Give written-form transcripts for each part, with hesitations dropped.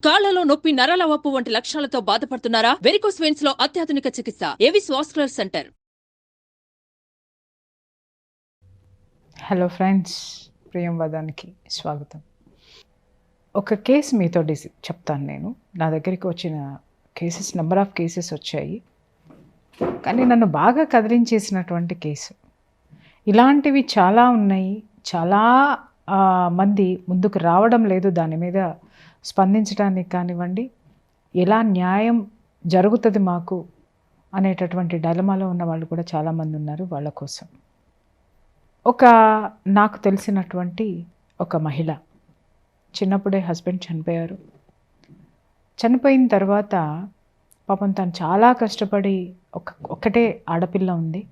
కాళ్లలో నొప్పి, నరాల వాపు వంటి లక్షణాలతో బాధపడుతున్నారా? వెరికోస్ వెయిన్స్ లో అత్యాధునిక చికిత్స Avis vascular centre. Hello friends, ప్రియం వదానికి స్వాగతం. ఒక కేసు మీతో చెప్తాను. నేను నా దగ్గరికి వచ్చిన నెంబర్ ఆఫ్ కేసెస్ వచ్చాయి, కానీ నన్ను బాగా కదిలించేసినటువంటి కేసు. ఇలాంటివి చాలా ఉన్నాయి. చాలా మంది ముందుకు రావడం లేదు దాని మీద స్పందించడానికి కానివ్వండి, ఎలా న్యాయం జరుగుతుంది మాకు అనేటటువంటి డైలమాలో ఉన్న వాళ్ళు కూడా చాలామంది ఉన్నారు. వాళ్ళ కోసం నాకు తెలిసినటువంటి ఒక మహిళ చిన్నప్పుడే హస్బెండ్ చనిపోయారు. చనిపోయిన తర్వాత పాపం తను చాలా కష్టపడి ఒక్కటే ఆడపిల్ల ఉంది.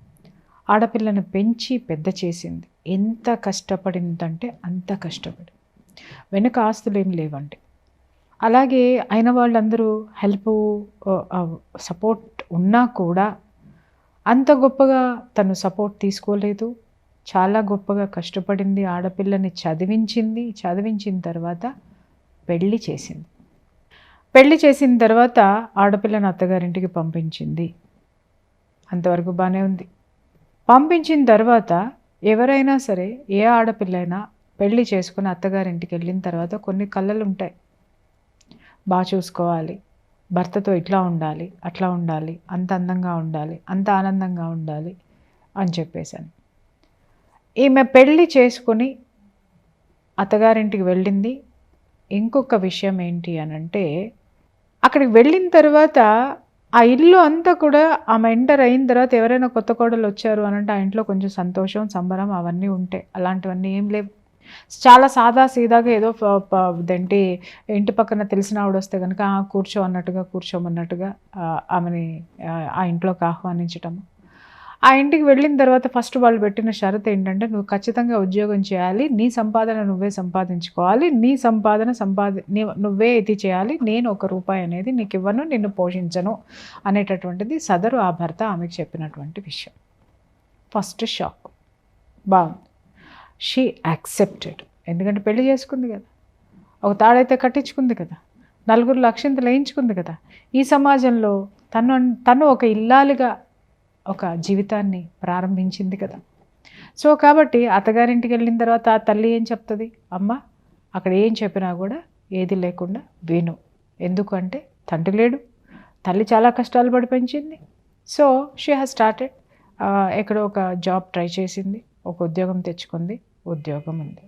ఆడపిల్లను పెంచి పెద్ద చేసింది. ఎంత కష్టపడిందంటే అంత కష్టపడి, వెనుక ఆస్తులు ఏం లేవండి. అలాగే అయిన వాళ్ళందరూ సపోర్ట్ ఉన్నా కూడా అంత గొప్పగా తను సపోర్ట్ తీసుకోలేదు. చాలా గొప్పగా కష్టపడింది. ఆడపిల్లని చదివించిన తర్వాత పెళ్లి చేసింది. పెళ్లి చేసిన తర్వాత ఆడపిల్లని అత్తగారింటికి పంపించింది. అంతవరకు బాగానే ఉంది. పంపించిన తర్వాత ఎవరైనా సరే, ఏ ఆడపిల్లైనా పెళ్లి చేసుకుని అత్తగారింటికి వెళ్ళిన తర్వాత కొన్ని కళలు ఉంటాయి. బాగా చూసుకోవాలి, భర్తతో ఇట్లా ఉండాలి, అట్లా ఉండాలి, అంత అందంగా ఉండాలి, అంత ఆనందంగా ఉండాలి అని చెప్పేసాను. ఈమె పెళ్ళి చేసుకొని అత్తగారింటికి వెళ్ళింది. ఇంకొక విషయం ఏంటి అనంటే, అక్కడికి వెళ్ళిన తర్వాత ఆ ఇల్లు అంతా కూడా ఆమె ఎంటర్ అయిన తర్వాత ఎవరైనా కొత్త కోడలు వచ్చారు అనంటే ఆ ఇంట్లో కొంచెం సంతోషం, సంబరం అవన్నీ ఉంటాయి. అలాంటివన్నీ ఏం లేవు. చాలా సాదా సీదాగా ఏదో ఇదేంటి ఇంటి పక్కన తెలిసిన ఆవిడ వస్తే కనుక కూర్చోమన్నట్టుగా ఆమెని ఆ ఇంట్లోకి ఆహ్వానించటము. ఆ ఇంటికి వెళ్ళిన తర్వాత ఫస్ట్ వాళ్ళు పెట్టిన షరతు ఏంటంటే, నువ్వు ఖచ్చితంగా ఉద్యోగం చేయాలి, నీ సంపాదన నువ్వే సంపాదించుకోవాలి, నీ సంపాదన నువ్వే ఇది చేయాలి, నేను ₹1 అనేది నీకు ఇవ్వను, నిన్ను పోషించను అనేటటువంటిది సదరు ఆ భర్త ఆమెకు చెప్పినటువంటి విషయం. First shock. బాగుంది, షీ యాక్సెప్టెడ్. ఎందుకంటే పెళ్లి చేసుకుంది కదా, ఒక తాడైతే కట్టించుకుంది కదా, 4 అక్షింతలు వేయించుకుంది కదా. ఈ సమాజంలో తను ఒక ఇల్లాలుగా ఒక జీవితాన్ని ప్రారంభించింది కదా. సో కాబట్టి అత్తగారింటికి వెళ్ళిన తర్వాత ఆ తల్లి ఏం చెప్తుంది? అమ్మ, అక్కడ ఏం చెప్పినా కూడా ఏది లేకుండా విను. ఎందుకంటే తండ్రి లేడు, తల్లి చాలా కష్టాలు పడి పెంచింది. So she has started. ఎక్కడో ఒక జాబ్ ట్రై చేసింది, ఒక ఉద్యోగం తెచ్చుకుంది, ఉద్యోగం ఉంది.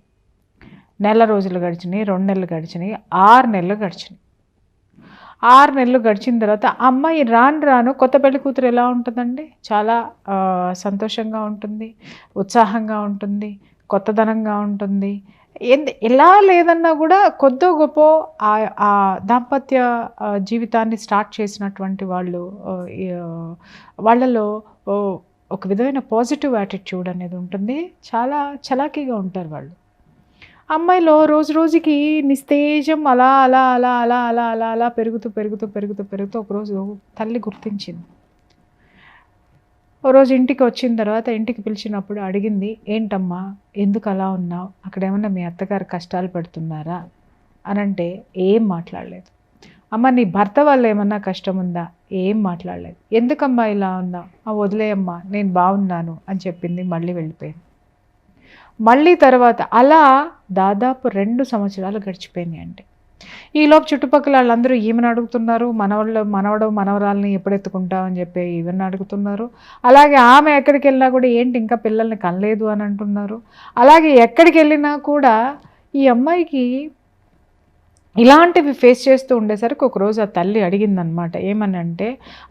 నెల రోజులు గడిచినాయి, 2 నెలలు గడిచినాయి, 6 నెలలు గడిచినాయి. 6 నెలలు గడిచిన తర్వాత అమ్మాయి రాను కొత్త పెళ్లి కూతురు ఎలా ఉంటుందండి? చాలా సంతోషంగా ఉంటుంది, ఉత్సాహంగా ఉంటుంది, కొత్తదనంగా ఉంటుంది. ఎలా లేదన్నా కూడా కొద్దో గొప్ప ఆ దాంపత్య జీవితాన్ని స్టార్ట్ చేసినటువంటి వాళ్ళలో ఒక విధమైన పాజిటివ్ యాటిట్యూడ్ అనేది ఉంటుంది. చాలా చలాకీగా ఉంటారు వాళ్ళు. అమ్మాయిలో రోజు రోజుకి నిస్తేజం అలా అలా అలా అలా అలా అలా అలా పెరుగుతూ ఒకరోజు తల్లి గుర్తించింది. ఓ రోజు ఇంటికి వచ్చిన తర్వాత ఇంటికి పిలిచినప్పుడు అడిగింది, ఏంటమ్మా ఎందుకు అలా ఉన్నావు? అక్కడ ఏమన్నా మీ అత్తగారు కష్టాలు పెడుతున్నారా అనంటే ఏం మాట్లాడలేదు. అమ్మ, నీ భర్త వల్ల ఏమన్నా కష్టం ఉందా? ఏం మాట్లాడలేదు. ఎందుకమ్మా ఇలా ఉన్నావు? వదిలేయమ్మా, నేను బాగున్నాను అని చెప్పింది. మళ్ళీ వెళ్ళిపోయింది. మళ్ళీ తర్వాత అలా దాదాపు 2 సంవత్సరాలు గడిచిపోయినాయి. అంటే ఈలోపు చుట్టుపక్కల వాళ్ళందరూ ఈమెను అడుగుతున్నారు, మనవరాలని ఎప్పుడు ఎత్తుకుంటావు అని చెప్పి ఈవెన్ అడుగుతున్నారు. అలాగే ఆమె ఎక్కడికి వెళ్ళినా కూడా ఏంటి ఇంకా పిల్లల్ని కనలేదు అని అంటున్నారు. అలాగే ఎక్కడికి వెళ్ళినా కూడా ఈ అమ్మాయికి ఇలాంటివి ఫేస్ చేస్తూ ఉండేసరికి ఒకరోజు ఆ తల్లి అడిగిందనమాట. ఏమని అంటే,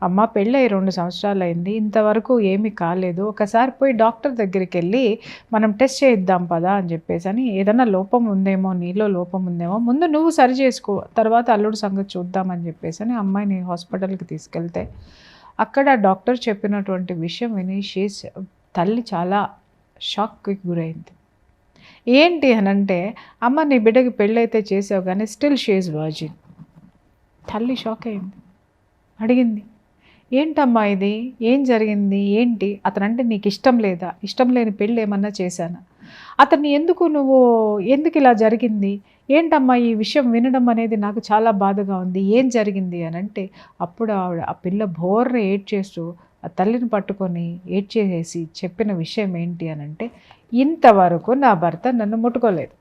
అమ్మ పెళ్ళి 2 సంవత్సరాలు అయింది, ఇంతవరకు ఏమీ కాలేదు, ఒకసారి పోయి డాక్టర్ దగ్గరికి వెళ్ళి మనం టెస్ట్ చేయిద్దాం పదా అని చెప్పేసి అని, ఏదైనా లోపం ఉందేమో, నీలో లోపం ఉందేమో, ముందు నువ్వు సరి చేసుకో, తర్వాత అల్లుడు సంగతి చూద్దామని చెప్పేసి అని అమ్మాయిని హాస్పిటల్కి తీసుకెళ్తే అక్కడ డాక్టర్ చెప్పినటువంటి విషయం విని తల్లి చాలా షాక్కి గురైంది. ఏంటి అనంటే, అమ్మ నీ బిడ్డకి పెళ్ళైతే చేసావు కానీ స్టిల్ షీ ఈజ్ వర్జిన్. తల్లి షాక్ అయింది. అడిగింది, ఏంటమ్మా ఇది, ఏం జరిగింది, ఏంటి? అతనంటే నీకు ఇష్టం లేదా? ఇష్టం లేని పెళ్ళి ఏమన్నా చేశానా? అతన్ని ఎందుకు ఇలా జరిగింది? ఏంటమ్మా ఈ విషయం వినడం అనేది నాకు చాలా బాధగా ఉంది, ఏం జరిగింది అని అంటే, అప్పుడు ఆవిడ ఆ పిల్ల బోర్ని ఏడ్చేస్తూ ఆ తల్లిని పట్టుకొని ఏడ్చేసి చెప్పిన విషయం ఏంటి అని అంటే, ఇంతవరకు నా భర్త నన్ను ముట్టుకోలేదు.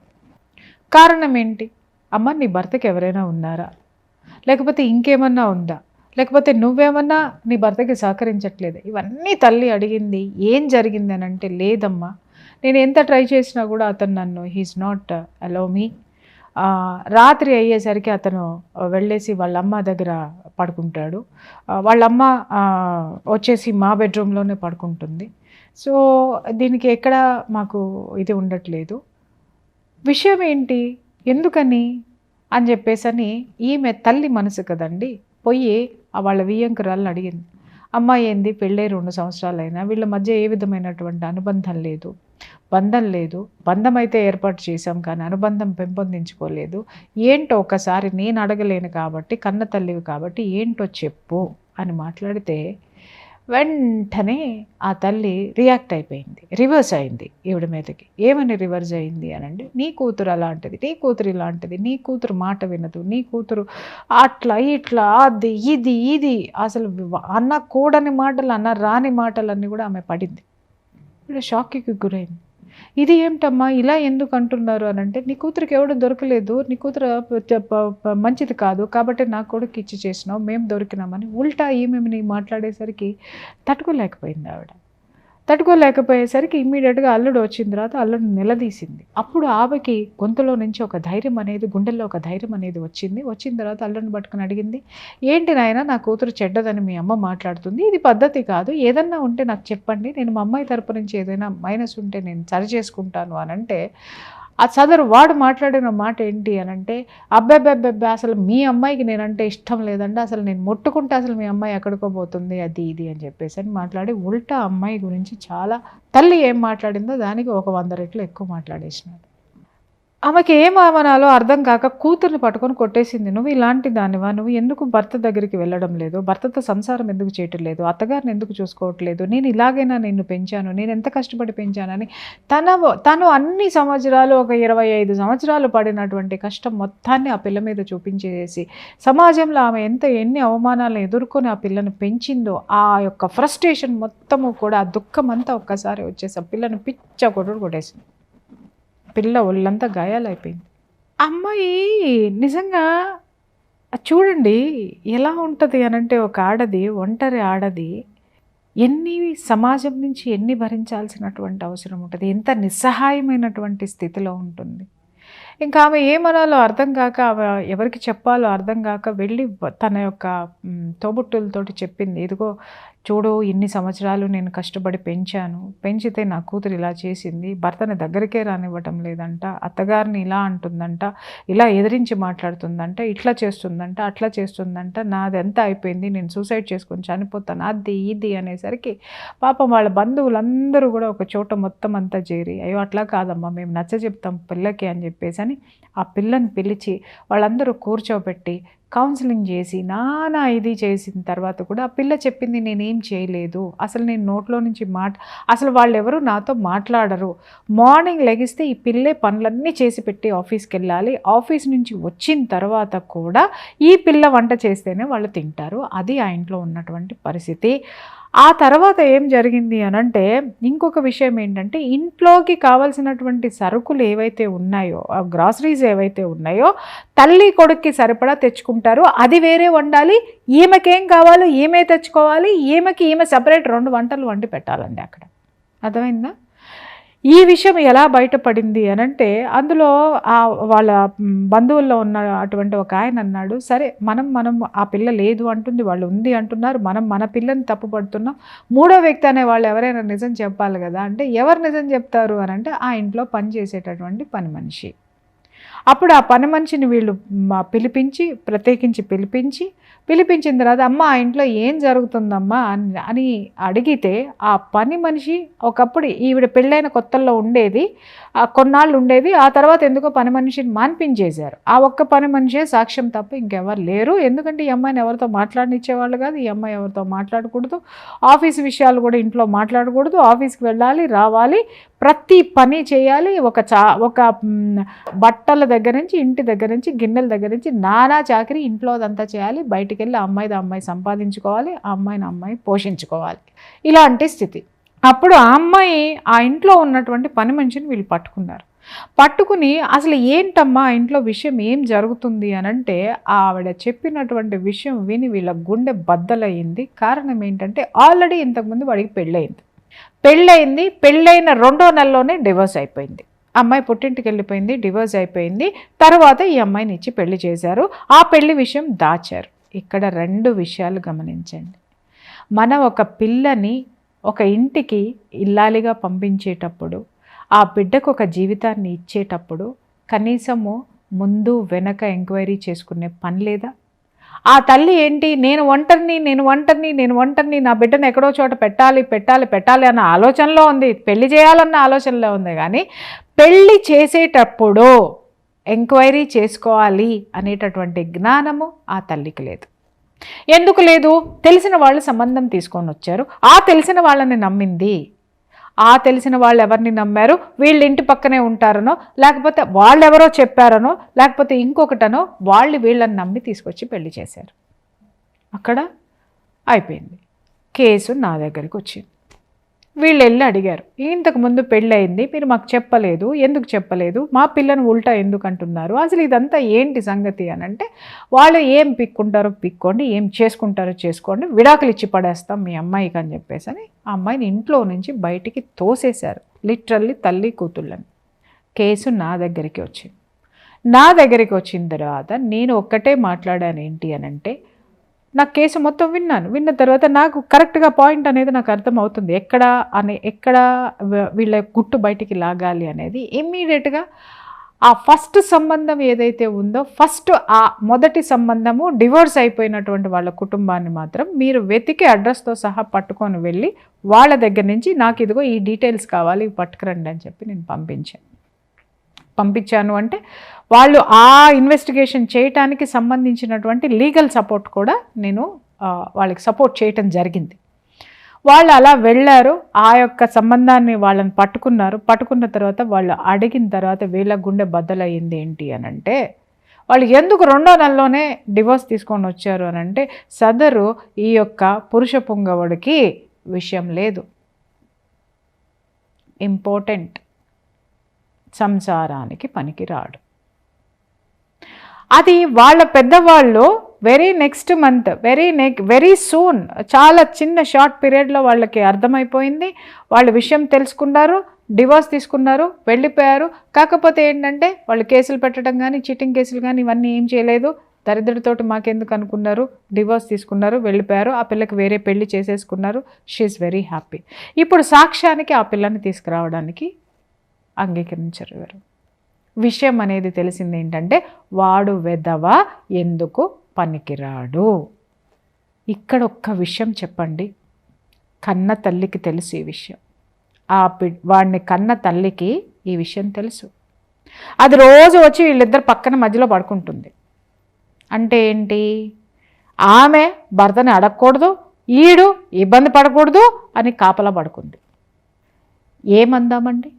కారణం ఏంటి? అమ్మ నీ భర్తకి ఎవరైనా ఉన్నారా, లేకపోతే ఇంకేమన్నా ఉందా, లేకపోతే నువ్వేమన్నా నీ భర్తకి సహకరించట్లేదు? ఇవన్నీ తల్లి అడిగింది. ఏం జరిగింది అని అంటే, లేదమ్మా నేను ఎంత ట్రై చేసినా కూడా అతను నన్ను హీఈస్ నాట్ అలౌ మీ. రాత్రి అయ్యేసరికి అతను వెళ్ళేసి వాళ్ళమ్మ దగ్గర పడుకుంటాడు. వాళ్ళమ్మ వచ్చేసి మా బెడ్రూమ్లోనే పడుకుంటుంది. సో దీనికి ఎక్కడ మాకు ఇది ఉండట్లేదు. విషయం ఏంటి, ఎందుకని అని చెప్పేసని ఈమె తల్లి మనసు కదండి, పోయి వాళ్ళ వియ్యంకురాలను అడిగింది. అమ్మాయి ఏంది, పెళ్ళే 2 సంవత్సరాలైనా వీళ్ళ మధ్య ఏ విధమైనటువంటి అనుబంధం లేదు, బంధం లేదు. బంధం అయితే ఏర్పాటు చేశాం కానీ అనుబంధం పెంపొందించుకోలేదు. ఏంటో ఒకసారి నేను అడగలేను కాబట్టి, కన్న తల్లివి కాబట్టి ఏంటో చెప్పు అని మాట్లాడితే వెంటనే ఆ తల్లి రియాక్ట్ అయిపోయింది, రివర్స్ అయింది ఈవిడ మీదకి. ఏమని రివర్స్ అయింది అని అంటే, నీ కూతురు అలాంటిది, నీ కూతురు ఇలాంటిది, నీ కూతురు మాట వినదు, నీ కూతురు అట్లా ఇట్లా అది ఇది ఇది అసలు అన్న కూడని మాటలు, అన్న రాని మాటలన్నీ కూడా ఆమె పడింది. ఈవిడ షాక్కి గురైంది. ఇది ఏమిటమ్మా ఇలా ఎందుకు అంటున్నారు అని అంటే, నీ కూతురికి ఎవడు దొరకలేదు, నీ కూతురు మంచిది కాదు కాబట్టి నా కొడుకు ఇచ్చి చేసినావు, మేము దొరికినామని ఉల్టా ఈమెని మాట్లాడేసరికి తట్టుకోలేకపోయింది ఆవిడ. తట్టుకోలేకపోయేసరికి ఇమ్మీడియట్గా అల్లుడు వచ్చిన తర్వాత అల్లుడు నిలదీసింది. అప్పుడు ఆమెకి గొంతులో నుంచి ఒక ధైర్యం అనేది, గుండెల్లో ఒక ధైర్యం అనేది వచ్చింది. వచ్చిన తర్వాత అల్లుడిని పట్టుకుని అడిగింది, ఏంటి నాయన నా కూతురు చెడ్డదని మీ అమ్మ మాట్లాడుతుంది, ఇది పద్ధతి కాదు, ఏదన్నా ఉంటే నాకు చెప్పండి, నేను మా అమ్మాయి తరపు నుంచి ఏదైనా మైనస్ ఉంటే నేను సరి చేసుకుంటాను అని అంటే, ఆ సదరు వాడు మాట్లాడిన మాట ఏంటి అని అంటే, అబ్బాబ్బాబ్బా అసలు మీ అమ్మాయికి నేనంటే ఇష్టం లేదండి, అసలు నేను ముట్టుకుంటే అసలు మీ అమ్మాయి ఎక్కడికో పోతుంది అది ఇది అని చెప్పేసి అని మాట్లాడి ఉల్టా అమ్మాయి గురించి చాలా, తల్లి ఏం మాట్లాడిందో దానికి ఒక 100 రెట్లు ఎక్కువ మాట్లాడేసినాడు. ఆమెకి ఏం అవనాలో అర్థం కాక కూతుర్ని పట్టుకొని కొట్టేసింది. నువ్వు ఇలాంటి దానివా, నువ్వు ఎందుకు భర్త దగ్గరికి వెళ్ళడం లేదు, భర్తతో సంసారం ఎందుకు చేయటం లేదు, అత్తగారిని ఎందుకు చూసుకోవట్లేదు, నేను ఇలాగైనా నిన్ను పెంచాను, నేను ఎంత కష్టపడి పెంచానని తను అన్ని సంవత్సరాలు ఒక 25 సంవత్సరాలు పడినటువంటి కష్టం మొత్తాన్ని ఆ పిల్ల మీద చూపించేసి, సమాజంలో ఆమె ఎన్ని అవమానాలను ఎదుర్కొని ఆ పిల్లను పెంచిందో ఆ యొక్క ఫ్రస్ట్రేషన్ మొత్తము కూడా, ఆ దుఃఖం అంతా ఒక్కసారి వచ్చేసి ఆ పిల్లను పిచ్చ కొట్టేసింది. పిల్ల ఒళ్ళంతా గాయాలైపోయింది. అమ్మాయి నిజంగా చూడండి ఎలా ఉంటుంది అనంటే, ఒక ఆడది, ఒంటరి ఆడది ఎన్ని సమాజం నుంచి ఎన్ని భరించాల్సినటువంటి అవసరం ఉంటుంది, ఎంత నిస్సహాయమైనటువంటి స్థితిలో ఉంటుంది. ఇంకా ఆమె ఏమనాలో అర్థం కాక, ఆమె ఎవరికి చెప్పాలో అర్థం కాక వెళ్ళి తన యొక్క తోబుట్టులతోటి చెప్పింది, ఇదిగో చూడు ఇన్ని సంవత్సరాలు నేను కష్టపడి పెంచాను, పెంచితే నా కూతురు ఇలా చేసింది, భర్తని దగ్గరికే రానివ్వటం లేదంట, అత్తగారిని ఇలా అంటుందంట, ఇలా ఎదిరించి మాట్లాడుతుందంట, ఇట్లా చేస్తుందంట, అట్లా చేస్తుందంట, నాదెంత అయిపోయింది, నేను సూసైడ్ చేసుకొని చనిపోతాను అది ఇది అనేసరికి పాపం వాళ్ళ బంధువులందరూ కూడా ఒక చోట మొత్తం అంతా చేరి, అయ్యో అట్లా కాదమ్మా మేము నచ్చ చెప్తాం పిల్లకి అని చెప్పేసి అని ఆ పిల్లని పిలిచి వాళ్ళందరూ కూర్చోబెట్టి కౌన్సిలింగ్ చేసి నానా ఇది చేసిన తర్వాత కూడా ఆ పిల్ల చెప్పింది, నేనేం చేయలేదు, అసలు నేను నోట్లో నుంచి అసలు వాళ్ళు ఎవరు నాతో మాట్లాడరు, మార్నింగ్ లెగిస్తే ఈ పిల్లే పనులన్నీ చేసి పెట్టి ఆఫీస్కి వెళ్ళాలి, ఆఫీస్ నుంచి వచ్చిన తర్వాత కూడా ఈ పిల్ల వంట చేస్తేనే వాళ్ళు తింటారు, అది ఆ ఇంట్లో ఉన్నటువంటి పరిస్థితి. ఆ తర్వాత ఏం జరిగింది అనంటే, ఇంకొక విషయం ఏంటంటే, ఇంట్లోకి కావాల్సినటువంటి సరుకులు ఏవైతే ఉన్నాయో, గ్రాసరీస్ ఏవైతే ఉన్నాయో తల్లి కొడుక్కి సరిపడా తెచ్చుకుంటారు, అది వేరే వండాలి, ఈమెకేం కావాలో ఈమె తెచ్చుకోవాలి, ఈమె సపరేట్ 2 వంటలు వండి పెట్టాలండి అక్కడ. అర్థమైందా? ఈ విషయం ఎలా బయటపడింది అనంటే, అందులో వాళ్ళ బంధువుల్లో ఉన్న అటువంటి ఒక ఆయన అన్నాడు, సరే మనం ఆ పిల్ల లేదు అంటుంది, వాళ్ళు ఉంది అంటున్నారు, మనం మన పిల్లని తప్పుపడుతున్నాం, 3వ వ్యక్తి అనే వాళ్ళు ఎవరైనా నిజం చెప్పాలి కదా అంటే, ఎవరు నిజం చెప్తారు అని అంటే, ఆ ఇంట్లో పని చేసేటటువంటి పని మనిషి. అప్పుడు ఆ పని మనిషిని వీళ్ళు ప్రత్యేకించి పిలిపించిన తర్వాత, అమ్మ ఆ ఇంట్లో ఏం జరుగుతుందమ్మా అని అడిగితే, ఆ పని మనిషి ఒకప్పుడు ఈవిడ పెళ్ళైన కొత్తల్లో ఉండేది, కొన్నాళ్ళు ఉండేది. ఆ తర్వాత ఎందుకో పని మనిషిని మాన్పించేశారు. ఆ ఒక్క పని మనిషే సాక్ష్యం తప్ప ఇంకెవరు లేరు. ఎందుకంటే ఈ అమ్మాయిని ఎవరితో మాట్లాడనిచ్చేవాళ్ళు కాదు. ఈ అమ్మాయి ఎవరితో మాట్లాడకూడదు, ఆఫీస్ విషయాలు కూడా ఇంట్లో మాట్లాడకూడదు, ఆఫీస్కి వెళ్ళాలి రావాలి, ప్రతి పని చేయాలి. ఒక బట్టల దగ్గర నుంచి, ఇంటి దగ్గర నుంచి, గిన్నెల దగ్గర నుంచి నానా చాకరీ ఇంట్లో అదంతా చేయాలి. బయటికి వెళ్ళి అమ్మాయి సంపాదించుకోవాలి, ఆ అమ్మాయి పోషించుకోవాలి. ఇలాంటి స్థితి. అప్పుడు ఆ అమ్మాయి ఆ ఇంట్లో ఉన్నటువంటి పని మనిషిని వీళ్ళు పట్టుకున్నారు. పట్టుకుని అసలు ఏంటమ్మా ఇంట్లో విషయం ఏం జరుగుతుంది అని అంటే ఆవిడ చెప్పినటువంటి విషయం విని వీళ్ళ గుండె బద్దలయ్యింది. కారణం ఏంటంటే ఆల్రెడీ ఇంతకుముందు వాడికి పెళ్ళయింది. పెళ్ళైన 2వ నెలలోనే డివోర్స్ అయిపోయింది. అమ్మాయి పుట్టింటికి వెళ్ళిపోయింది, డివోర్స్ అయిపోయింది. తర్వాత ఈ అమ్మాయిని ఇచ్చి పెళ్లి చేశారు. ఆ పెళ్లి విషయం దాచారు. ఇక్కడ 2 విషయాలు గమనించండి. మనం ఒక పిల్లని ఒక ఇంటికి ఇల్లాలిగా పంపించేటప్పుడు, ఆ బిడ్డకు ఒక జీవితాన్ని ఇచ్చేటప్పుడు కనీసము ముందు వెనక ఎంక్వైరీ చేసుకునే పని లేదా? ఆ తల్లి ఏంటి, నేను ఒంటరిని, నా బిడ్డను ఎక్కడో చోట పెట్టాలి అన్న ఆలోచనలో ఉంది, పెళ్లి చేయాలన్న ఆలోచనలో ఉంది. కానీ పెళ్లి చేసేటప్పుడు ఎంక్వైరీ చేసుకోవాలి అనేటటువంటి జ్ఞానము ఆ తల్లికి లేదు. ఎందుకు లేదు? తెలిసిన వాళ్ళు సంబంధం తీసుకొని వచ్చారు. ఆ తెలిసిన వాళ్ళని నమ్మింది. ఆ తెలిసిన వాళ్ళు ఎవరిని నమ్మారు? వీళ్ళ ఇంటి పక్కనే ఉంటారనో, లేకపోతే వాళ్ళెవరో చెప్పారనో, లేకపోతే ఇంకొకటనో వాళ్ళు వీళ్ళని నమ్మి తీసుకొచ్చి పెళ్లి చేశారు. అక్కడ అయిపోయింది. కేసు నా దగ్గరికి వచ్చింది. వీళ్ళు వెళ్ళి అడిగారు, ఇంతకుముందు పెళ్ళయింది, మీరు మాకు చెప్పలేదు, ఎందుకు చెప్పలేదు, మా పిల్లని ఉల్టా ఎందుకు అంటున్నారు, అసలు ఇదంతా ఏంటి సంగతి అని అంటే, వాళ్ళు ఏం పిక్కుంటారో పిక్కోండి, ఏం చేసుకుంటారో చేసుకోండి, విడాకులు ఇచ్చి పడేస్తాం మీ అమ్మాయికి అని చెప్పేసి ఆ అమ్మాయిని ఇంట్లో నుంచి బయటికి తోసేశారు. లిటరల్లీ తల్లి కూతుళ్ళని. కేసు నా దగ్గరికి వచ్చిన తర్వాత నేను ఒక్కటే మాట్లాడాను, ఏంటి అని అంటే, నాకు కేసు మొత్తం విన్న తర్వాత నాకు కరెక్ట్గా పాయింట్ అనేది నాకు అర్థమవుతుంది. ఎక్కడ వీళ్ళ గుట్టు బయటికి లాగాలి అనేది. ఇమ్మీడియట్గా ఆ ఫస్ట్ సంబంధం ఏదైతే ఉందో, ఆ మొదటి సంబంధము డివోర్స్ అయిపోయినటువంటి వాళ్ళ కుటుంబాన్ని మాత్రం మీరు వెతికి అడ్రస్తో సహా పట్టుకొని వెళ్ళి వాళ్ళ దగ్గర నుంచి నాకు ఇదిగో ఈ డీటెయిల్స్ కావాలి, పట్టుకురండి అని చెప్పి నేను పంపించాను. అంటే వాళ్ళు ఆ ఇన్వెస్టిగేషన్ చేయటానికి సంబంధించినటువంటి లీగల్ సపోర్ట్ కూడా నేను వాళ్ళకి సపోర్ట్ చేయటం జరిగింది. వాళ్ళు అలా వెళ్ళారు, ఆ యొక్క సంబంధాన్ని వాళ్ళని పట్టుకున్న తర్వాత వాళ్ళు అడిగిన తర్వాత వీళ్ళ గుండె బద్దలయ్యింది. ఏంటి అని అంటే, వాళ్ళు ఎందుకు 2వ నెలలోనే డివోర్స్ తీసుకొని వచ్చారు అని అంటే, సదరు ఈ యొక్క పురుష పుంగవుడికి విషయం లేదు, ఇంపార్టెంట్, సంసారానికి పనికిరాడు. అది వాళ్ళ పెద్దవాళ్ళు నెక్స్ట్ మంత్ వెరీ సూన్, చాలా చిన్న షార్ట్ పీరియడ్లో వాళ్ళకి అర్థమైపోయింది. వాళ్ళ విషయం తెలుసుకున్నారు, డివోర్స్ తీసుకున్నారు, వెళ్ళిపోయారు. కాకపోతే ఏంటంటే వాళ్ళు కేసులు పెట్టడం కానీ, చీటింగ్ కేసులు కానీ ఇవన్నీ ఏం చేయలేదు. దరిద్రతోటి మాకెందుకు అనుకున్నారు, డివోర్స్ తీసుకున్నారు, వెళ్ళిపోయారు. ఆ పిల్లకి వేరే పెళ్లి చేసేసుకున్నారు. She is very happy. ఇప్పుడు సాక్ష్యానికి ఆ పిల్లని తీసుకురావడానికి అంగీకరించారు ఎవరు. విషయం అనేది తెలిసింది ఏంటంటే, వాడు వెధవ, ఎందుకు పనికిరాడు. ఇక్కడ ఒక్క విషయం చెప్పండి, కన్న తల్లికి తెలుసు ఈ విషయం. వాడిని కన్న తల్లికి ఈ విషయం తెలుసు. అది రోజు వచ్చి వీళ్ళిద్దరు పక్కన మధ్యలో పడుకుంటుంది. అంటే ఏంటి, ఆమె భర్తని అడగకూడదు, ఈడు ఇబ్బంది పడకూడదు అని కాపలా పడుకుంది. ఏమందామండి,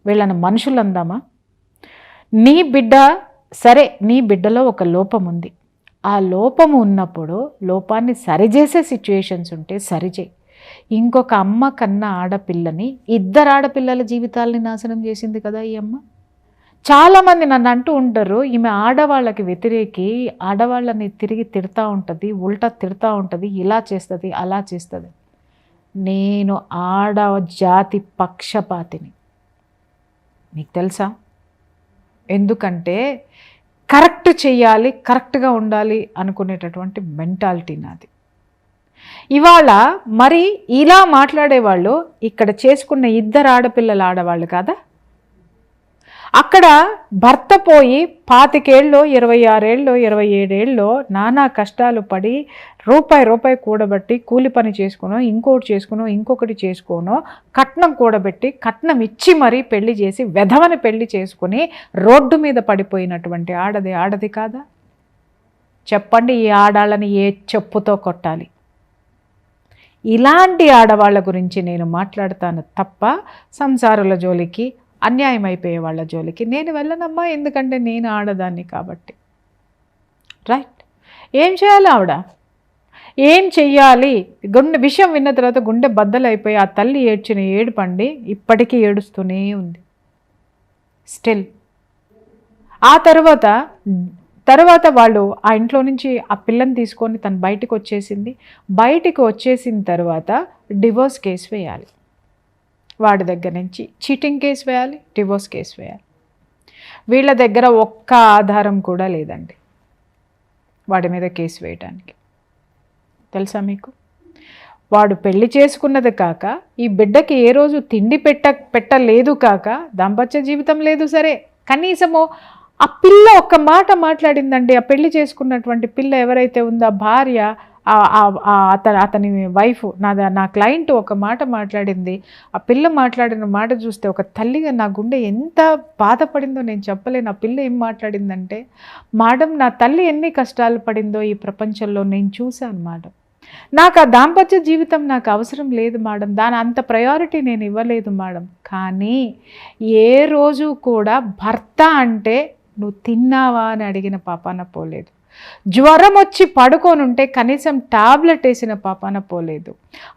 వీళ్ళని మనుషులు అందామా? నీ బిడ్డ సరే, నీ బిడ్డలో ఒక లోపం ఉంది, ఆ లోపము ఉన్నప్పుడు లోపాన్ని సరిచేసే సిచ్యుయేషన్స్ ఉంటే సరిచేయి. ఇంకొక అమ్మ కన్నా ఆడపిల్లని, 2 ఆడపిల్లల జీవితాలని నాశనం చేసింది కదా ఈ అమ్మ. చాలామంది నన్ను అంటూ ఉంటారు, ఈమె ఆడవాళ్ళకి వ్యతిరేకి, ఆడవాళ్ళని తిరిగి తిడతా ఉంటుంది, ఉల్టా తిడతా ఉంటుంది, ఇలా చేస్తుంది అలా చేస్తుంది. నేను ఆడజాతి పక్షపాతిని, మీకు తెలుసా? ఎందుకంటే కరెక్ట్ చేయాలి, కరెక్ట్గా ఉండాలి అనుకునేటటువంటి మెంటాలిటీ నాది. ఇవాళ మరి ఇలా మాట్లాడేవాళ్ళు ఇక్కడ చేసుకున్న 2 ఆడపిల్లల ఆడవాళ్ళు కాదా? అక్కడ భర్త పోయి 25 26 27 నానా కష్టాలు పడి రూపాయి కూడబెట్టి కూలి పని చేసుకునో ఇంకొకటి చేసుకోనో కట్నం కూడబెట్టి కట్నం ఇచ్చి మరీ పెళ్లి చేసి వెధవని పెళ్లి చేసుకుని రోడ్డు మీద పడిపోయినటువంటి ఆడది కాదా? చెప్పండి, ఈ ఆడాళ్ళని ఏ చెప్పుతో కొట్టాలి? ఇలాంటి ఆడవాళ్ళ గురించి నేను మాట్లాడతాను తప్ప సంసారుల జోలికి, అన్యాయం అయిపోయే వాళ్ళ జోలికి నేను వెళ్ళనమ్మా. ఎందుకంటే నేను ఆడదాన్ని కాబట్టి. రైట్? ఏం చేయాలి ఆవిడ? ఏం చెయ్యాలి? విషయం విన్న తర్వాత గుండె బద్దలైపోయి ఆ తల్లి ఏడ్చిన ఏడుపండి ఇప్పటికీ ఏడుస్తూనే ఉంది స్టిల్. ఆ తర్వాత వాళ్ళు ఆ ఇంట్లో నుంచి ఆ పిల్లని తీసుకొని తను బయటికి వచ్చేసిన తర్వాత డివోర్స్ కేసు వేయాలి. వాడి దగ్గర నుంచి చీటింగ్ కేసు వేయాలి, డివోర్స్ కేసు వేయాలి. వీళ్ళ దగ్గర ఒక్క ఆధారం కూడా లేదండి వాడి మీద కేసు వేయడానికి. తెలుసా మీకు? వాడు పెళ్లి చేసుకున్నది కాక ఈ బిడ్డకి ఏ రోజు తిండి పెట్టలేదు కాక దాంపత్య జీవితం లేదు. సరే, కనీసము ఆ పిల్ల ఒక్క మాట మాట్లాడిందండి. ఆ పెళ్లి చేసుకున్నటువంటి పిల్ల ఎవరైతే ఉందో ఆ భార్య, అతని వైఫ్, నా క్లయింట్ ఒక మాట మాట్లాడింది. ఆ పిల్ల మాట్లాడిన మాట చూస్తే ఒక తల్లిగా నా గుండె ఎంత బాధపడిందో నేను చెప్పలేను. ఆ పిల్ల ఏం మాట్లాడిందంటే, మేడం నా తల్లి ఎన్ని కష్టాలు పడిందో ఈ ప్రపంచంలో నేను చూశాను మేడం. నాకు ఆ దాంపత్య జీవితం నాకు అవసరం లేదు మేడం, దాని అంత ప్రయారిటీ నేను ఇవ్వలేదు మేడం. కానీ ఏ రోజు కూడా భర్త అంటే నువ్వు తిన్నావా అని అడిగిన పాపాన పోలేదు. జ్వరం వచ్చి పడుకోనుంటే కనీసం టాబ్లెట్ వేసిన పాపాన పోలేదు.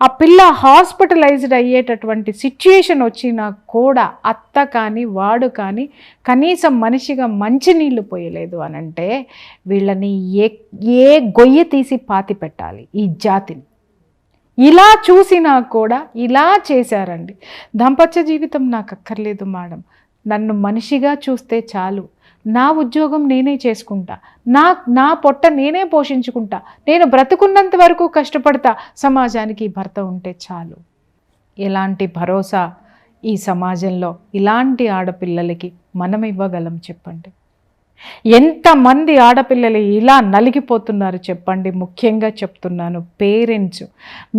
ఆ పిల్ల హాస్పిటలైజ్డ్ అయ్యేటటువంటి సిచ్యుయేషన్ వచ్చినా కూడా అత్త కానీ వాడు కానీ కనీసం మనిషిగా మంచినీళ్ళు పోయలేదు అనంటే వీళ్ళని ఏ గొయ్యి తీసి పాతి పెట్టాలి ఈ జాతిని. ఇలా చూసినా కూడా ఇలా చేశారండి. దాంపత్య జీవితం నాకు అక్కర్లేదు మేడం, నన్ను మనిషిగా చూస్తే చాలు, నా ఉద్యోగం నేనే చేసుకుంటా, నా పొట్ట నేనే పోషించుకుంటా, నేను బ్రతుకున్నంత వరకు కష్టపడతా, సమాజానికి భర్త ఉంటే చాలు. ఎలాంటి భరోసా ఈ సమాజంలో ఇలాంటి ఆడపిల్లలకి మనం ఇవ్వగలం చెప్పండి? ఎంతమంది ఆడపిల్లలు ఇలా నలిగిపోతున్నారు చెప్పండి? ముఖ్యంగా చెప్తున్నాను, పేరెంట్స్,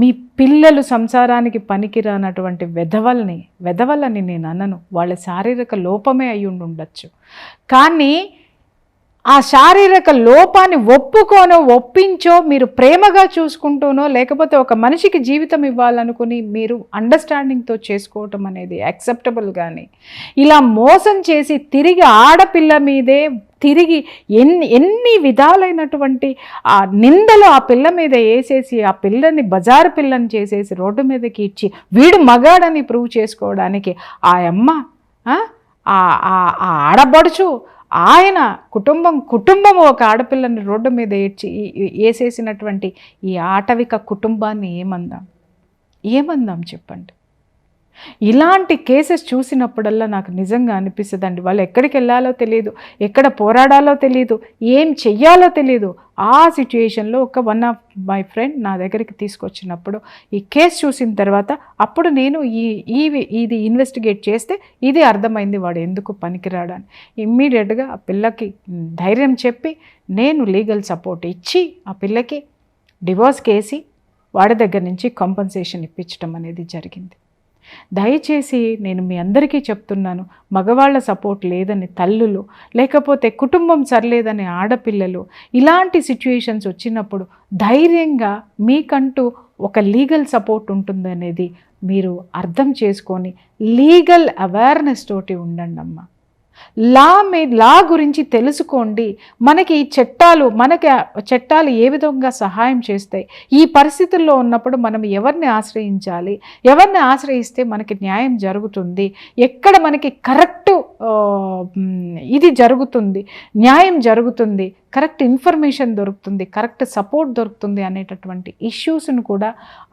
మీ పిల్లలు సంసారానికి పనికిరానటువంటి వెధవలని నేను అనను, వాళ్ళ శారీరక లోపమే అయి ఉండొచ్చు. కానీ ఆ శారీరక లోపాన్ని ఒప్పించో, మీరు ప్రేమగా చూసుకుంటూనో, లేకపోతే ఒక మనిషికి జీవితం ఇవ్వాలనుకుని మీరు అండర్స్టాండింగ్తో చేసుకోవటం అనేది యాక్సెప్టబుల్. కానీ ఇలా మోసం చేసి తిరిగి ఆడపిల్ల మీదే తిరిగి ఎన్ని విధాలైనటువంటి ఆ నిందలు ఆ పిల్ల మీద వేసేసి ఆ పిల్లని బజారు పిల్లని చేసేసి రోడ్డు మీదకి ఇచ్చి వీడు మగాడని ప్రూవ్ చేసుకోవడానికి ఆ అమ్మ, ఆ ఆడబడుచు, ఆయన కుటుంబం ఒక ఆడపిల్లని రోడ్డు మీద వేసేసినటువంటి ఈ ఆటవిక కుటుంబాన్ని ఏమందాం చెప్పండి? ఇలాంటి కేసెస్ చూసినప్పుడల్లా నాకు నిజంగా అనిపిస్తుందండి, వాళ్ళు ఎక్కడికి వెళ్ళాలో తెలియదు, ఎక్కడ పోరాడాలో తెలియదు, ఏం చెయ్యాలో తెలియదు. ఆ సిచ్యుయేషన్లో వన్ ఆఫ్ మై ఫ్రెండ్ నా దగ్గరికి తీసుకొచ్చినప్పుడు ఈ కేసు చూసిన తర్వాత అప్పుడు నేను ఇది ఇన్వెస్టిగేట్ చేస్తే ఇది అర్థమైంది వాడు ఎందుకు పనికిరాడని. ఇమ్మీడియట్గా ఆ పిల్లకి ధైర్యం చెప్పి నేను లీగల్ సపోర్ట్ ఇచ్చి ఆ పిల్లకి డివోర్స్ కేసి వాడి దగ్గర నుంచి కాంపన్సేషన్ ఇప్పించడం అనేది జరిగింది. దయచేసి నేను మీ అందరికీ చెప్తున్నాను, మగవాళ్ళ సపోర్ట్ లేదని తల్లులు, లేకపోతే కుటుంబం సరిలేదని ఆడపిల్లలు ఇలాంటి సిచ్యుయేషన్స్ వచ్చినప్పుడు ధైర్యంగా మీకంటూ ఒక లీగల్ సపోర్ట్ ఉంటుందనేది మీరు అర్థం చేసుకొని లీగల్ అవేర్నెస్ తోటి ఉండండి అమ్మ. లా గురించి తెలుసుకోండి. మనకి చట్టాలు ఏ విధంగా సహాయం చేస్తాయి, ఈ పరిస్థితుల్లో ఉన్నప్పుడు మనం ఎవరిని ఆశ్రయించాలి, ఎవరిని ఆశ్రయిస్తే మనకి న్యాయం జరుగుతుంది, ఎక్కడ మనకి కరెక్ట్ ఇది జరుగుతుంది, న్యాయం జరుగుతుంది, కరెక్ట్ ఇన్ఫర్మేషన్ దొరుకుతుంది, కరెక్ట్ సపోర్ట్ దొరుకుతుంది అనేటటువంటి ఇష్యూస్ను కూడా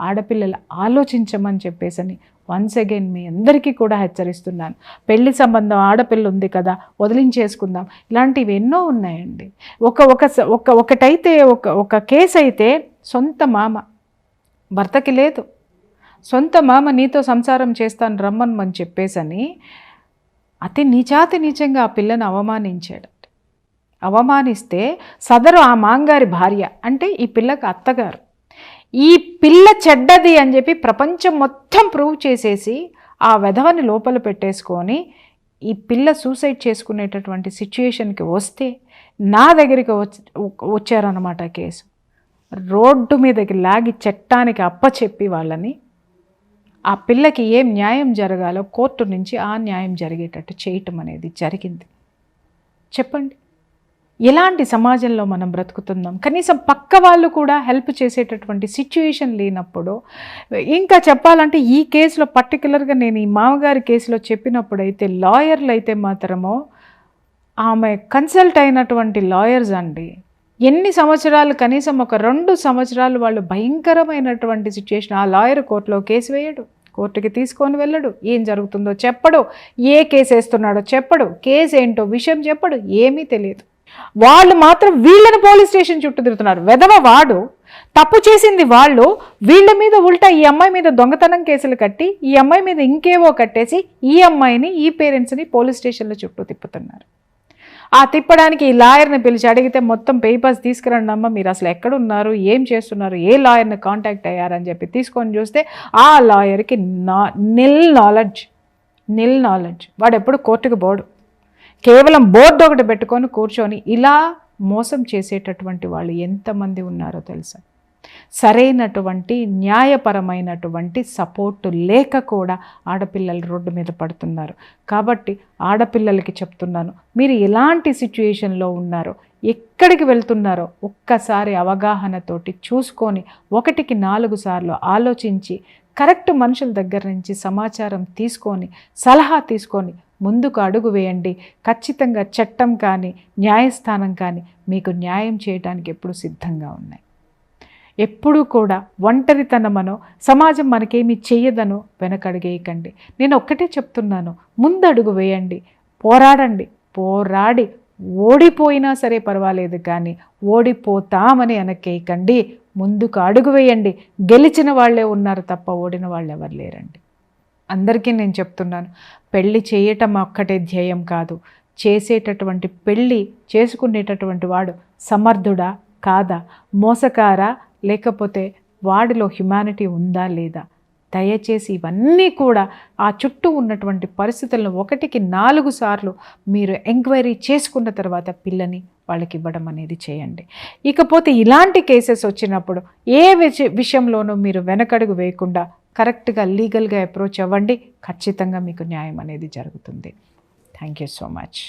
ఆడపిల్లలు ఆలోచించమని చెప్పేసి వన్స్ అగైన్ మీ అందరికీ కూడా హెచ్చరిస్తున్నాను. పెళ్లి సంబంధం ఆడపిల్ల ఉంది కదా వదిలించేసుకుందాం, ఇలాంటివి ఎన్నో ఉన్నాయండి. ఒకటైతే ఒక కేసు అయితే సొంత మామ, భర్తకి లేదు, సొంత మామ నీతో సంసారం చేస్తాను రమ్మని చెప్పేసని అతి నీచాతి నీచంగా ఆ పిల్లను అవమానించాడు. అవమానిస్తే సదరు ఆ మాంగారి భార్య అంటే ఈ పిల్లకి అత్తగారు ఈ పిల్ల చెడ్డది అని చెప్పి ప్రపంచం మొత్తం ప్రూవ్ చేసేసి ఆ వెధవని లోపల పెట్టేసుకొని ఈ పిల్ల సూసైడ్ చేసుకునేటటువంటి సిచ్యుయేషన్కి వస్తే నా దగ్గరికి వచ్చారన్నమాట కేసు. రోడ్డు మీదకి లాగి చట్టానికి అప్పచెప్పి వాళ్ళని ఆ పిల్లకి ఏం న్యాయం జరగాలో కోర్టు నుంచి ఆ న్యాయం జరిగేటట్టు చేయటం అనేది జరిగింది. చెప్పండి, ఎలాంటి సమాజంలో మనం బ్రతుకుతున్నాం? కనీసం పక్క వాళ్ళు కూడా హెల్ప్ చేసేటటువంటి సిచ్యుయేషన్ లేనప్పుడు, ఇంకా చెప్పాలంటే ఈ కేసులో పర్టికులర్గా నేను ఈ మామగారి కేసులో చెప్పినప్పుడైతే లాయర్లు అయితే మాత్రమో ఆమె కన్సల్ట్ అయినటువంటి లాయర్స్ అండి ఎన్ని సంవత్సరాలు, కనీసం ఒక 2 సంవత్సరాలు వాళ్ళు భయంకరమైనటువంటి సిచ్యుయేషన్. ఆ లాయర్ కోర్టులో కేసు వేయడు, కోర్టుకి తీసుకొని వెళ్ళడు, ఏం జరుగుతుందో చెప్పడు, ఏ కేసు వేస్తున్నాడో చెప్పడు, కేసు ఏంటో విషయం చెప్పడు, ఏమీ తెలియదు. వాళ్ళు మాత్రం వీళ్ళని పోలీస్ స్టేషన్ చుట్టూ తిరుగుతున్నారు. వెధవ వాడు, తప్పు చేసింది వాళ్ళు, వీళ్ళ మీద ఉల్టా ఈ అమ్మాయి మీద దొంగతనం కేసులు కట్టి ఈ అమ్మాయి మీద ఇంకేవో కట్టేసి ఈ అమ్మాయిని ఈ పేరెంట్స్ని పోలీస్ స్టేషన్ల చుట్టూ తిప్పుతున్నారు. ఆ తిప్పడానికి ఈ లాయర్ని పిలిచి అడిగితే మొత్తం పేపర్స్ తీసుకురండి అమ్మ, మీరు అసలు ఎక్కడున్నారు, ఏం చేస్తున్నారు, ఏ లాయర్ని కాంటాక్ట్ అయ్యారని చెప్పి తీసుకొని చూస్తే ఆ లాయర్కి నిల్ నాలెడ్జ్. వాడు ఎప్పుడు కోర్టుకు పోడు, కేవలం బోర్డు ఒకటి పెట్టుకొని కూర్చొని ఇలా మోసం చేసేటటువంటి వాళ్ళు ఎంతమంది ఉన్నారో తెలుసా? సరైనటువంటి న్యాయపరమైనటువంటి సపోర్టు లేక కూడా ఆడపిల్లలు రోడ్డు మీద పడుతున్నారు. కాబట్టి ఆడపిల్లలకి చెప్తున్నాను, మీరు ఎలాంటి సిచ్యుయేషన్లో ఉన్నారో, ఎక్కడికి వెళ్తున్నారో ఒక్కసారి అవగాహనతోటి చూసుకొని 1కి 4 సార్లు ఆలోచించి కరెక్ట్ మనుషుల దగ్గర నుంచి సమాచారం తీసుకొని సలహా తీసుకొని ముందుకు అడుగు వేయండి. ఖచ్చితంగా చట్టం కానీ న్యాయస్థానం కానీ మీకు న్యాయం చేయడానికి ఎప్పుడు సిద్ధంగా ఉన్నాయి. ఎప్పుడూ కూడా ఒంటరితనమనో సమాజం మనకేమీ చెయ్యదనో వెనకడుగేయకండి. నేను ఒక్కటే చెప్తున్నాను, ముందడుగు వేయండి, పోరాడండి. పోరాడి ఓడిపోయినా సరే పర్వాలేదు, కానీ ఓడిపోతామని వెనకేయకండి. ముందుకు అడుగు వేయండి. గెలిచిన వాళ్ళే ఉన్నారు తప్ప ఓడిన వాళ్ళు ఎవరు లేరండి. అందరికీ నేను చెప్తున్నాను, పెళ్ళి చేయటం ఒక్కటే ధ్యేయం కాదు. చేసేటటువంటి పెళ్ళి చేసుకునేటటువంటి వాడు సమర్థుడా కాదా, మోసకారా లేకపోతే వాడిలో హ్యుమానిటీ ఉందా లేదా, దయచేసి ఇవన్నీ కూడా ఆ చుట్టూ ఉన్నటువంటి పరిస్థితులను 1కి 4 సార్లు మీరు ఎంక్వైరీ చేసుకున్న తర్వాత పిల్లని వాళ్ళకి ఇవ్వడం అనేది చేయండి. ఇకపోతే ఇలాంటి కేసెస్ వచ్చినప్పుడు ఏ విషయంలోనూ మీరు వెనకడుగు వేయకుండా కరెక్ట్గా లీగల్గా అప్రోచ్ అవ్వండి. ఖచ్చితంగా మీకు న్యాయం అనేది జరుగుతుంది. Thank you so much.